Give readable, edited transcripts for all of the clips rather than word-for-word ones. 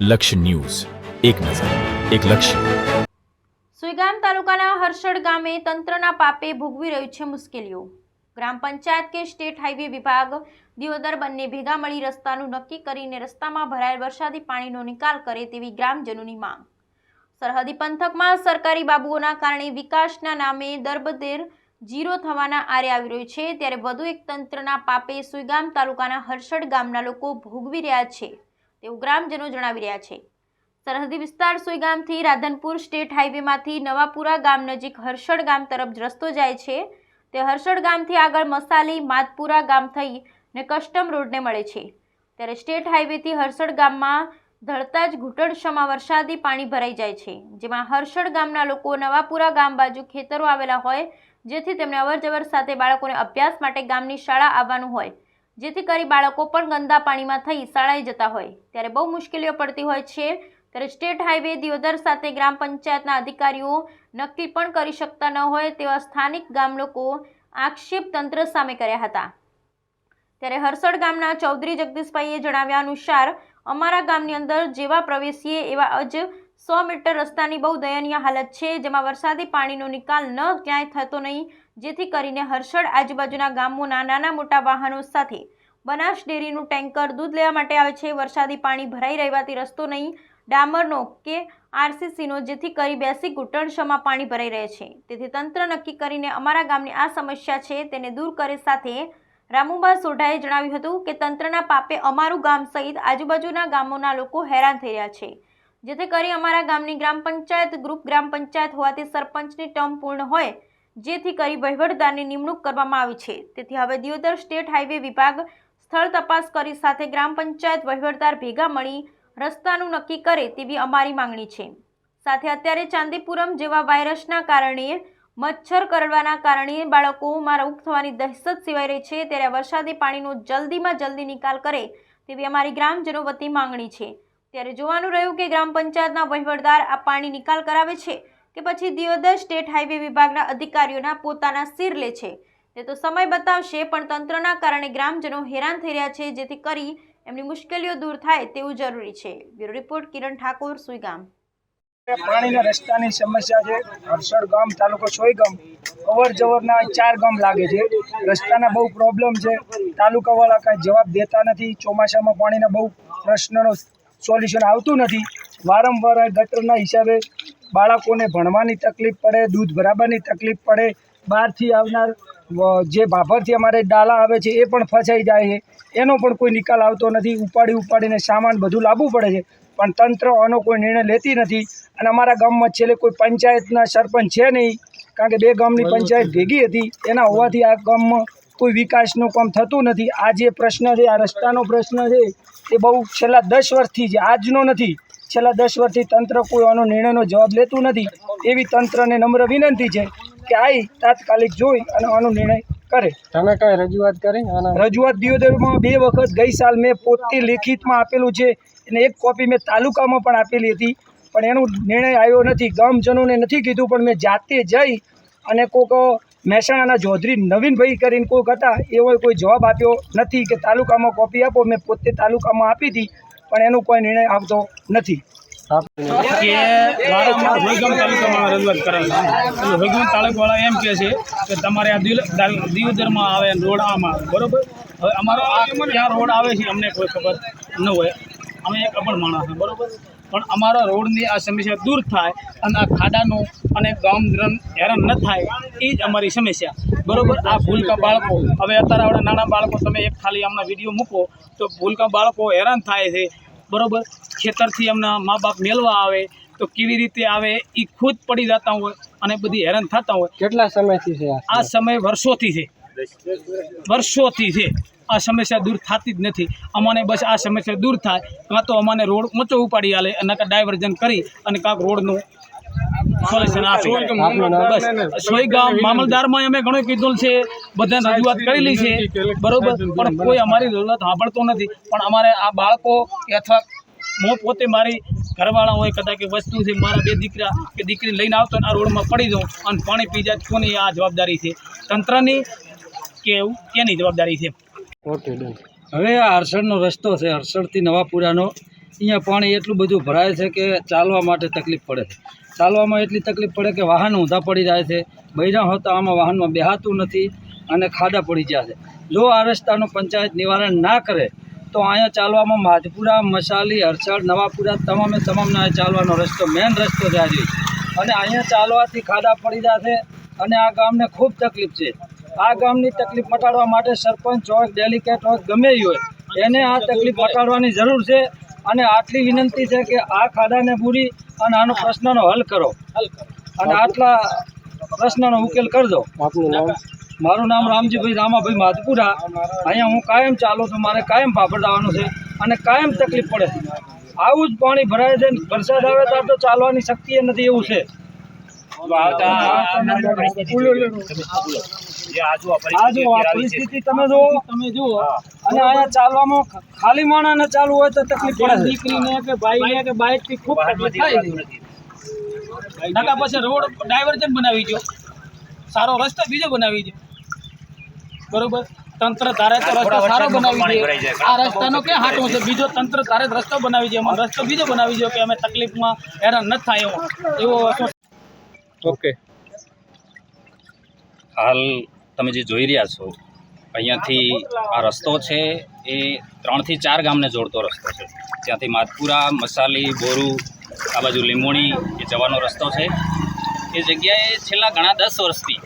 લક્ષ્ય ન્યૂઝ, એક નજર, એક લક્ષ્ય. સુઈગામ તાલુકાના હર્ષડ ગામે તંત્રના પાપે ભોગવી રહ્યું છે મુશ્કેલીઓ. ગ્રામ પંચાયત કે સ્ટેટ હાઈવે વિભાગ દિયોદર બંને ભેગા મળી રસ્તાનું નક્કી કરીને રસ્તામાં ભરાયેલ વરસાદી પાણીનો નિકાલ કરે તેવી ગ્રામજનોની માંગ. સરહદી પંથકમાં સરકારી બાબુઓના કારણે વિકાસના નામે દરબદેર જીરો થવાના આરે આવી રહ્યું છે, ત્યારે વધુ એક તંત્રના પાપે સુઈગામ તાલુકાના હર્ષડ ગામના લોકો ભોગવી રહ્યા છે તેવું ગ્રામજનો જણાવી રહ્યા છે. સરહદી વિસ્તાર સુઈગામથી રાધનપુર સ્ટેટ હાઈવેમાંથી નવાપુરા ગામ નજીક હર્ષડ ગામ તરફ રસ્તો જાય છે. તે હર્ષડ ગામથી આગળ મસાલી માતપુરા ગામ થઈને કસ્ટમ રોડને મળે છે. ત્યારે સ્ટેટ હાઈવેથી હર્ષડ ગામમાં ધડતા જ ઘૂંટણસમાં વરસાદી પાણી ભરાઈ જાય છે, જેમાં હર્ષડ ગામના લોકો નવાપુરા ગામ બાજુ ખેતરો આવેલા હોય, જેથી તેમને અવરજવર સાથે બાળકોને અભ્યાસ માટે ગામની શાળા આવવાનું હોય, જેથી કરી બાળકો પણ ગંદા પાણીમાં થઈ શાળાએ જતા હોય ત્યારે બહુ મુશ્કેલીઓ પડતી હોય છે. ત્યારે સ્ટેટ હાઈવે દિયોદર સાથે ગ્રામ પંચાયતના અધિકારીઓ નક્કી પણ કરી શકતા ન હોય તેવા સ્થાનિક ગામ લોકો આક્ષેપ તંત્ર સામે કર્યા હતા. ત્યારે હર્ષડ ગામના ચૌધરી જગદીશભાઈએ જણાવ્યા અનુસાર અમારા ગામની અંદર જેવા પ્રવેશીએ એવા જ 100 મીટર રસ્તાની બહુ દયનીય હાલત છે, જેમાં વરસાદી પાણીનો નિકાલ ન ક્યાંય થતો નહીં, જેથી કરીને હર્ષડ આજુબાજુના ગામોના નાના મોટા વાહનો સાથે બનાસ ડેરીનું ટેન્કર દૂધ લેવા માટે આવે છે. વરસાદી પાણી ભરાઈ રહેવાથી રસ્તો નહીં, ડામરનો કે આરસીસીનો, જેથી કરી બેસી ઘૂંટણસમાં પાણી ભરાઈ રહે છે. તેથી તંત્ર નક્કી કરીને અમારા ગામની આ સમસ્યા છે તેને દૂર કરે. સાથે રામુબા સોઢાએ જણાવ્યું હતું કે તંત્રના પાપે અમારું ગામ સહિત આજુબાજુના ગામોના લોકો હેરાન થઈ રહ્યા છે, જેથી કરી અમારા ગામની ગ્રામ પંચાયત ગ્રુપ ગ્રામ પંચાયત હોવાથી સરપંચની ટર્મ પૂર્ણ હોય, જેથી કરી વહીવટદારની નિમણૂક કરવામાં આવી છે. તેથી હવે દિયોદર સ્ટેટ હાઈવે વિભાગ સ્થળ તપાસ કરી સાથે ગ્રામ પંચાયત વહીવટદાર ભેગા મળી રસ્તાનું નક્કી કરે તેવી અમારી માંગણી છે. સાથે અત્યારે ચાંદીપુરમ જેવા વાયરસના કારણે મચ્છર કરડવાના કારણે બાળકોમાં રોગ થવાની દહેશત સેવાઈ રહી છે, ત્યારે વરસાદી પાણીનો જલ્દીમાં જલ્દી નિકાલ કરે તેવી અમારી ગ્રામજનો વતી માંગણી છે. ત્યારે જોવાનું રહ્યું કે ગ્રામ પંચાયતના વહીવટદાર આ પાણી નિકાલ કરાવે છે કે પછી દિયોદર સ્ટેટ હાઈવે વિભાગના અધિકારીઓના પોતાના સિર લે છે, તે તો સમય બતાવશે. પણ તંત્રના કારણે ગ્રામજનો હેરાન થઈ રહ્યા છે, જેથી કરી એમની મુશ્કેલીઓ દૂર થાય તેવું જરૂરી છે. બ્યુરો રિપોર્ટ કિરણ ઠાકોર, સુઈગામ. પાણીના રસ્તાની સમસ્યા છે. હર્ષડ ગામ તાલુકો સોઈગામ અવર જવરના 4 ગામ લાગે છે. રસ્તાના બહુ પ્રોબ્લેમ છે. તાલુકાવાળા કાંઈ જવાબ દેતા નથી. ચોમાસામાં પાણીના બહુ પ્રશ્નનો સોલ્યુશન આવતું નથી. વારંવાર ગટરના હિસાબે બાળકોને ભણવાની તકલીફ પડે, દૂધ ભરાવાની તકલીફ પડે. બહારથી આવનાર જે ભાભરથી અમારે ડાલા આવે છે એ પણ ફસાઈ જાય છે. એનો પણ કોઈ નિકાલ આવતો નથી. ઉપાડીને સામાન બધું લાવવું પડે છે, પણ તંત્ર આનો કોઈ નિર્ણય લેતી નથી. અને અમારા ગામમાં છેલ્લે કોઈ પંચાયતના સરપંચ છે નહીં, કારણ કે 2 ગામની પંચાયત ભેગી હતી. એના હોવાથી આ ગામમાં કોઈ વિકાસનું કામ થતું નથી. આ જે પ્રશ્ન છે, આ રસ્તાનો પ્રશ્ન છે, એ બહુ છેલ્લા 10 વર્ષથી છે, આજનો નથી. છેલ્લા 10 વર્ષથી તંત્ર કોઈ આનો નિર્ણયનો જવાબ લેતું નથી. એવી તંત્રને નમ્ર વિનંતી છે કે આવી તાત્કાલિક જોઈ અને આનો નિર્ણય કરે. તમે કઈ રજૂઆત કરી? રજૂઆત દિયોદરમાં 2 વખત ગઈ સાલ મેં પોતે લેખિતમાં આપેલું છે, અને એક કોપી મેં તાલુકામાં પણ આપેલી હતી, પણ એનો નિર્ણય આવ્યો નથી. ગામજનોને નથી કીધું, પણ મેં જાતે જઈ અને કોઈક મહેસાણાના ચૌધરી નવીનભાઈ કરીને કોઈક હતા, એવો કોઈ જવાબ આપ્યો નથી કે તાલુકામાં કોપી આપો. મેં પોતે તાલુકામાં આપી હતી, પણ એનો કોઈ નિર્ણય આવતો નથી. કે વારંવાર વૈગામ તાલુકામાં રજૂઆત કરેલ છે. એટલે વૈગામ તાલુકાવાળા એમ કહે છે કે તમારે આ દિયોદરમાં આવે રોડ આમાં, બરાબર. હવે અમારો આ ક્યાં રોડ આવે છે અમને કોઈ ખબર ન હોય. અમે એક અભણ માણસ છે, બરાબર. પણ અમારા રોડની આ સમસ્યા દૂર થાય અને આ ખાડાનું અને ગામ હેરાન ન થાય, એ જ અમારી સમસ્યા, બરાબર. આ ભૂલકા બાળકો, હવે અત્યારે આવડા નાના બાળકો, તમે એક ખાલી હમણાં વિડીયો મૂકો તો ભૂલકા બાળકો હેરાન થાય છે, બરાબર. ખેતરથી એમના મા બાપ મેળવા આવે તો કેવી રીતે આવે એ ખુદ પડી જતા હોય અને બધી હેરાન થતા હોય. કેટલા સમયથી છે આ સમય વર્ષોથી છે, વર્ષોથી છે. આ સમસ્યા દૂર થતી જ નથી. અમને બસ આ સમસ્યા દૂર થાય, કાં તો અમને રોડ ઊંચો ઉપાડી આલે અને ડાયવર્ઝન કરી અને કાંક રોડનું સોલ્યુશન આપે. બસ સોઈગામ મામલતદારમાં અમે ઘણું કીધું છે, બધાને રજૂઆત કરેલી છે, બરાબર. પણ કોઈ અમારી રજૂઆત સાંભળતો નથી. પણ અમારે આ બાળકો અથવા હું પોતે મારી ઘરવાળા હોય, કદાચ કે વસ્તુ છે, મારા 2 દીકરા કે દીકરી લઈને આવતો ને આ રોડમાં પડી જાઉં અને પાણી પી જાય, કોની આ જવાબદારી છે? તંત્રની કે કેની જવાબદારી છે? Okay done. હવે આ હર્ષડનો રસ્તો છે, હર્ષડથી નવાપુરાનો અહીંયા પાણી એટલું બધું ભરાય છે કે ચાલવા માટે તકલીફ પડે છે. ચાલવામાં એટલી તકલીફ પડે કે વાહન ઊંધા પડી જાય છે. બૈરા હોતા આમાં વાહનમાં બેહાતું નથી અને ખાડા પડી ગયા છે. જો આ રસ્તાનું પંચાયત નિવારણ ના કરે તો અહીંયા ચાલવામાં માધપુરા, મસાલી, હરસડ, નવાપુરા તમામના ચાલવાનો રસ્તો મેન રસ્તો જાય છે. અને અહીંયા ચાલવાથી ખાડા પડી જાય છે અને આ ગામને ખૂબ તકલીફ છે. આ ગામની તકલીફ મટાડવા માટે સરપંચ હોય, ડેલિકેટ હોય, ગમે એ હોય, એને આ તકલીફ મટાડવાની જરૂર છે. અને આટલી વિનંતી છે કે આ ખાડાને પૂરી અને આનો પ્રશ્નનો હલ કરો અને આટલા પ્રશ્નનો ઉકેલ કરજો. આપનું નામ? મારું નામ રામજીભાઈ રામાભાઈ માધપુરા. અહીંયા હું કાયમ ચાલું છું. મારે કાયમ પાપડ આવવાનું છે અને કાયમ તકલીફ પડે છે. આવું જ પાણી ભરાય છે. વરસાદ આવે તો ચાલવાની શક્તિ નથી એવું છે. આ જો આ પરિસ્થિતિ તમે જુઓ અને અહીંયા ચાલવામાં ખાલી માણસને ચાલવું હોય તો તકલીફ પડે છે. દીકરીને કે ભાઈને કે બાઇકથી ખૂબ તકલીફ થાય છે. નકા પછી રોડ ડાયવર્જન બનાવી દો, સારો રસ્તો બીજો બનાવી દો, બરોબર. તંત્ર ધારે તો રસ્તો સારો બનાવી દે. આ રસ્તાનો ક્યાં હાટો છે? બીજો તંત્ર ધારે રસ્તો બનાવી દે, અમારો રસ્તો બીજો બનાવી દો કે અમે તકલીફમાં હેરાન ન થાય એવો. ઓકે. હાલ તમે જે જોઈ રહ્યા છો અહીંયાથી આ રસ્તો છે એ 3 થી 4 ગામને જોડતો રસ્તો છે. ત્યાંથી માધપુરા, મસાલી, બોરુ, આ બાજુ લીંબોણી એ જવાનો રસ્તો છે. એ જગ્યાએ છેલ્લા ઘણા 10 વર્ષથી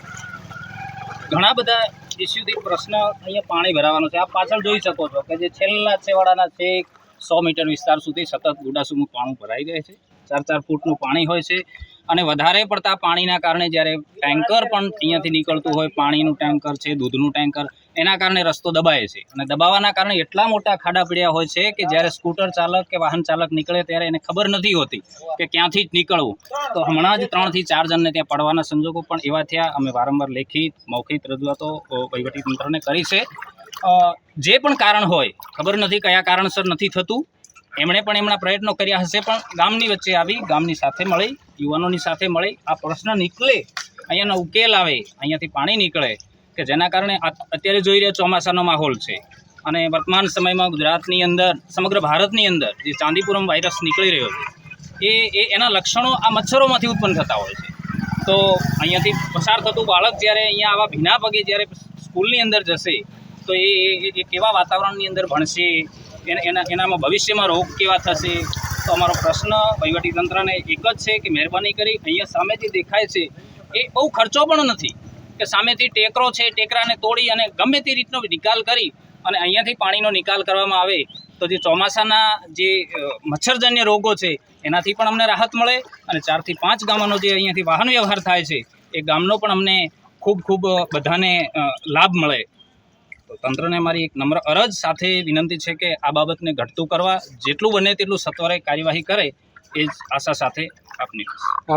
ઘણા બધા ઇસ્યુથી પ્રશ્ન અહીંયા પાણી ભરાવાનો છે. આપ પાછળ જોઈ શકો છો કે જે છેલ્લા છેવાડાના છેક 100 મીટર વિસ્તાર સુધી સતત ગુડાસુમુખ પાણી ભરાઈ રહે છે. 4-4 ફૂટનું પાણી હોય છે અને વધારે પડતા પાણીના કારણે જ્યારે ટેન્કર પણ અહીંયાથી નીકળતું હોય, પાણીનું ટેન્કર છે, દૂધનું ટેન્કર, એના કારણે રસ્તો દબાય છે. અને દબાવાના કારણે એટલા મોટા ખાડા પડ્યા હોય છે કે જ્યારે સ્કૂટર ચાલક કે વાહન ચાલક નીકળે ત્યારે એને ખબર નથી હોતી કે ક્યાંથી જ નીકળવું. તો હમણાં જ 3 થી 4 જણને ત્યાં પડવાના સંજોગો પણ એવા થયા. અમે વારંવાર લેખિત, મૌખિક રજૂઆતો વહીવટીતંત્રને કરી છે. જે પણ કારણ હોય, ખબર નથી કયા કારણસર નથી થતું, એમણે પણ એમના પ્રયત્નો કર્યા હશે, પણ ગામની વચ્ચે આવી, ગામની સાથે મળી, યુવાનોની સાથે મળી આ પ્રશ્ન નીકળે, અહીંયાનો ઉકેલ આવે, અહીંયાથી પાણી નીકળે કે જેના કારણે અત્યારે જોઈ રહ્યા ચોમાસાનો માહોલ છે અને વર્તમાન સમયમાં ગુજરાતની અંદર, સમગ્ર ભારતની અંદર જે ચાંદીપુરમ વાયરસ નીકળી રહ્યો છે એના લક્ષણો આ મચ્છરોમાંથી ઉત્પન્ન થતા હોય છે. તો અહીંયાથી પસાર થતું બાળક જ્યારે અહીંયા આવા ભીના પગે જ્યારે સ્કૂલની અંદર જશે તો એ કેવા વાતાવરણની અંદર ભણશે, એનામાં ભવિષ્યમાં રોગ કેવા થશે. તો અમારો પ્રશ્ન વહીવટીતંત્રને એક જ છે કે મહેરબાની કરી અહીંયા સામે જે દેખાય છે એ બહુ ખર્ચો પણ નથી કે સામેથી ટેકરો છે, ટેકરાને તોડી અને ગમે તે રીતનો નિકાલ કરી અને અહીંયાથી પાણીનો નિકાલ કરવામાં આવે તો જે ચોમાસાના જે મચ્છરજન્ય રોગો છે એનાથી પણ અમને રાહત મળે અને 4 થી 5 ગામોનો જે અહીંયાથી વાહન વ્યવહાર થાય છે એ ગામનો પણ અમને ખૂબ બધાને લાભ મળે. તો તંત્રને મારી એક નમ્ર અરજ સાથે વિનંતી છે કે આ બાબતને ઘટતું કરવા જેટલું બને તેટલું સત્વરે કાર્યવાહી કરે એ જ આશા સાથે આપની